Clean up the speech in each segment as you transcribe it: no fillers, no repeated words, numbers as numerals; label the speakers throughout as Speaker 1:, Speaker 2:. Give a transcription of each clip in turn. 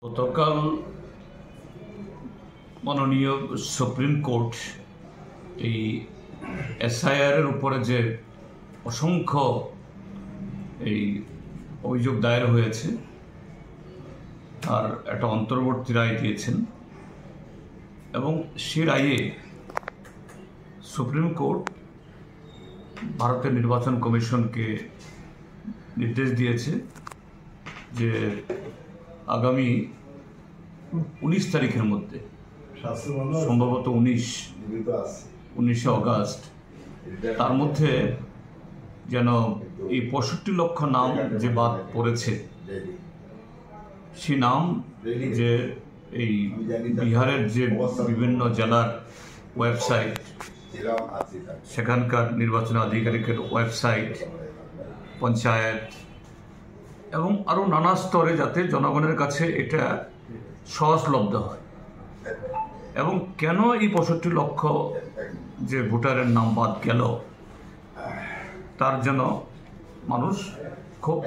Speaker 1: গতকাল মাননীয় supreme court এই এসআইআর এর উপরে যে অসংখ্য এই অভিযোগ দায়ের হয়েছে আর একটা অন্তর্বর্তী রায় দিয়েছেন এবং সে রায়ে সুপ্রিম কোর্ট ভারতের নির্বাচন কমিশনকে নির্দেশ দিয়েছে যে আগামী 19 তারিখের মধ্যে সম্ভবত 19শে অগাস্ট তার মধ্যে যেন এই 65 লক্ষ নাম যে বাদ পড়েছে সে নাম যে এই বিহারের যে বিভিন্ন জেলার ওয়েবসাইট সেখানকার নির্বাচন আধিকারিকের ওয়েবসাইট পঞ্চায়েত এবং আরও নানা স্তরে যাতে জনগণের কাছে এটা সহজলভ্য হয় এবং কেন এই 65 লক্ষ যে ভোটারের নাম বাদ গেল তার জন্য মানুষ খুব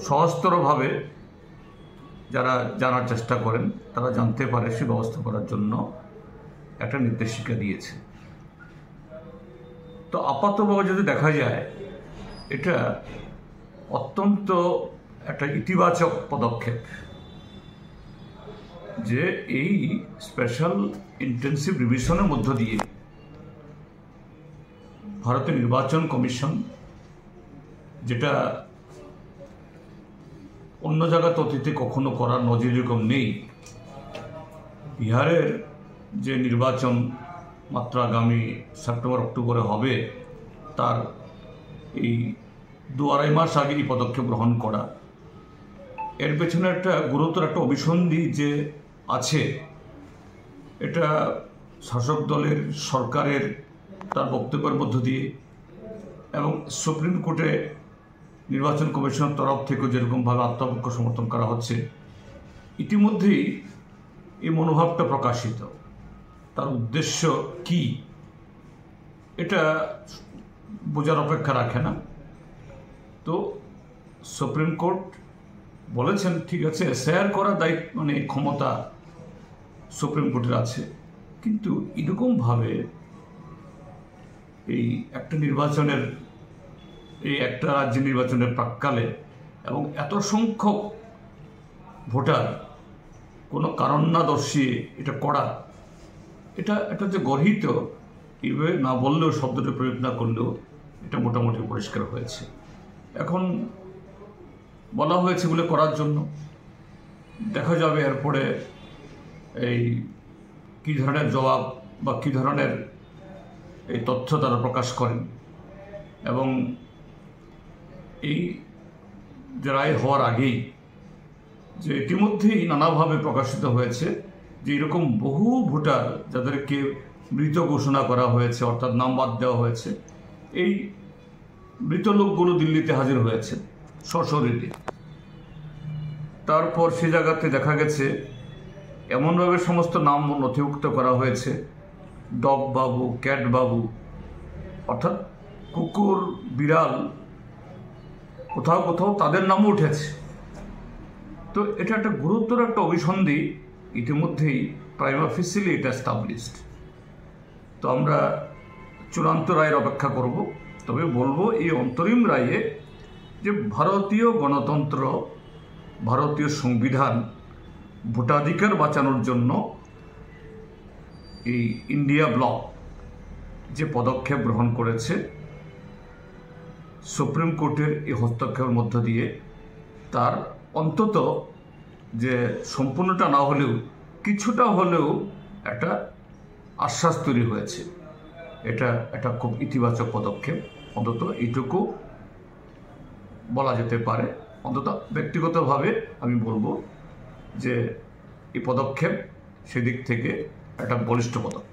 Speaker 1: সহজতরভাবে যারা জানার চেষ্টা করেন তারা জানতে পারে সে ব্যবস্থা করার জন্য একটা নির্দেশিকা দিয়েছে। তো আপাতভাবে যদি দেখা যায় এটা অত্যন্ত একটা ইতিবাচক পদক্ষেপ যে এই স্পেশাল ইন্টেন্সিভ রিভিশনের মধ্য দিয়ে ভারতের নির্বাচন কমিশন যেটা অন্য জায়গাতে অতীতে কখনো করার নজির এরকম নেই, বিহারের যে নির্বাচন মাত্র আগামী সেপ্টেম্বর অক্টোবরে হবে তার এই 2-2.5 মাস আগে এই পদক্ষেপ গ্রহণ করা, এর পেছনে একটা গুরুতর একটা অভিসন্ধি যে আছে এটা শাসক দলের সরকারের তার বক্তব্যের মধ্য দিয়ে এবং সুপ্রিম কোর্টে নির্বাচন কমিশনের তরফ থেকে যেরকমভাবে আত্মপক্ষ সমর্থন করা হচ্ছে ইতিমধ্যেই এই মনোভাবটা প্রকাশিত। তার উদ্দেশ্য কি এটা বোঝার অপেক্ষা রাখে না। তো সুপ্রিম কোর্ট বলেছেন ঠিক আছে এসআইআর করার দায়িত্ব মানে ক্ষমতা সুপ্রিম কোর্টের আছে, কিন্তু এরকমভাবে এই একটা নির্বাচনের এই একটা রাজ্য নির্বাচনের প্রাক্কালে এবং এত সংখ্যক ভোটার কোনো কারণ না দর্শিয়ে এটা করা এটা যে গর্হিত এভাবে না বললেও শব্দটা প্রয়োগ না করলেও এটা মোটামুটি পরিষ্কার হয়েছে। এখন বলা হয়েছে বলে করার জন্য দেখা যাবে এরপরে এই কী ধরনের জবাব বা কী ধরনের এই তথ্য তারা প্রকাশ করেন এবং এই যে রায় হওয়ার আগেই যে ইতিমধ্যেই নানাভাবে প্রকাশিত হয়েছে যে এরকম বহু ভোটার যাদেরকে মৃত ঘোষণা করা হয়েছে অর্থাৎ নাম বাদ দেওয়া হয়েছে, এই মৃত লোকগুলো দিল্লিতে হাজির হয়েছে সশরীরে। তারপর সে জায়গাতে দেখা গেছে এমনভাবে সমস্ত নাম নথিভুক্ত করা হয়েছে ডগ বাবু, ক্যাট বাবু, অর্থাৎ কুকুর বিড়াল কোথাও কোথাও তাদের নামও উঠেছে। তো এটা একটা গুরুতর একটা অভিসন্ধি ইতিমধ্যেই প্রাইমা ফেসিলি এটা এস্টাবলিশড। তো আমরা চূড়ান্ত রায়ের অপেক্ষা করব, তবে বলবো এই অন্তরিম রায়ে যে ভারতীয় গণতন্ত্র ভারতীয় সংবিধান ভোটাধিকার বাঁচানোর জন্য এই ইন্ডিয়া ব্লক যে পদক্ষেপ গ্রহণ করেছে সুপ্রিম কোর্টের এই হস্তক্ষেপের মধ্য দিয়ে তার অন্তত যে সম্পূর্ণটা না হলেও কিছুটা হলেও একটা আশ্বাস তৈরি হয়েছে। এটা একটা খুব ইতিবাচক পদক্ষেপ, অন্তত এইটুকু বলা যেতে পারে। অন্তত ব্যক্তিগতভাবে আমি বলবো যে এই পদক্ষেপ সেদিক থেকে একটা বলিষ্ঠ পদক্ষেপ।